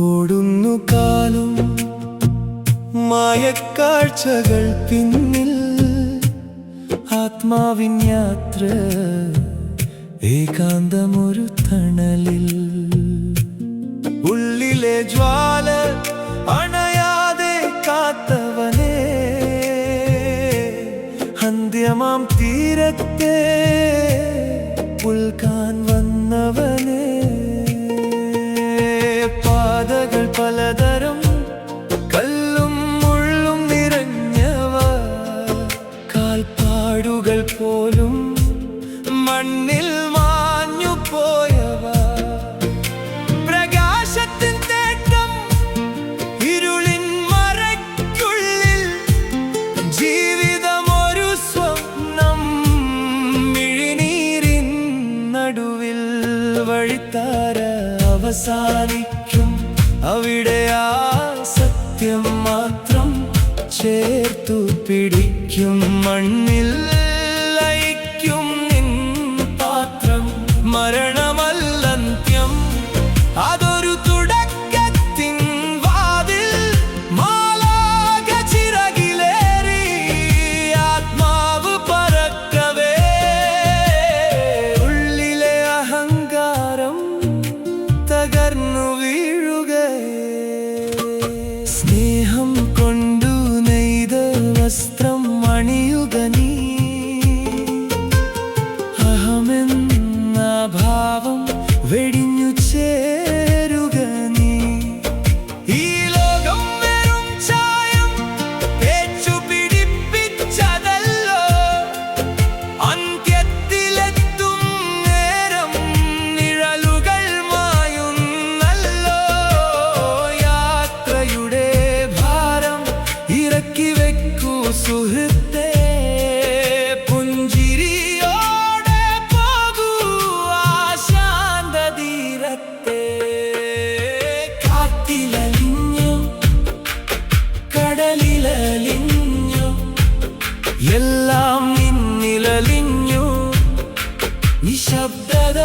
ഓടുന്നു കാലം മായക്കാഴ്ചകൾ പിന്നിൽ, ആത്മാവിൻ യാത്ര ഏകാന്തമൊരു തണലിൽ. ഉള്ളിലെ ജ്വാല അണയാതെ കാത്തവനേ, അന്ത്യമാം തീരത്തെ പുൽകാൻ വന്നവനേ. പാതകൾ പലതരം, കല്ലും മുള്ളും നിറഞ്ഞവ, കാൽപ്പാടുകൾ പോലും മണ്ണിൽ മാഞ്ഞു പോയവ. പ്രകാശത്തിൻ തേട്ടം ഇരുളിൻ മറയ്ക്കുള്ളിൽ, ജീവിതമൊരു സ്വപ്നം മിഴിനീരിൻ നടുവിൽ. വഴിത്താര അവസാനിക്കും അവിടെ, ആ സത്യം മാത്രം ചേർത്തു പിടിക്കും. മണ്ണിൽ ലയിക്കും നിൻ പാത്രം, മരണമല്ലന്ത്യം, അതൊരു തുടക്കത്തിൻ വാതിൽ. മാലാഖ ചിറകിലേറി ആത്മാവ് പറക്കവേ, ഉള്ളിലെ അഹങ്കാരം തകർന്നു വീഴുകയേ. സ്നേഹം കൊണ്ടു നെയ്ത വസ്ത്രം അണിയുക നീ, അഹമെന്ന ഭാവം വെടിഞ്ഞു ചേരുക നീ. ഈ ലോകം വെറും ചായം തേച്ചു പിടിപ്പിച്ചതല്ലോ, അന്ത്യത്തിലെത്തും നേരം നിഴലുകൾ മായുന്നല്ലോ. യാത്രയുടെ ഭാരം ഇറക്കി വെക്കൂ സുഹൃത്തേ, പുഞ്ചിരിയോടെ പോകൂ ആശാന്തതീരത്തെ. കാറ്റിലലിഞ്ഞു കടലിലലിഞ്ഞു, എല്ലാം നിന്നിലലിഞ്ഞു. നിശബ്ദത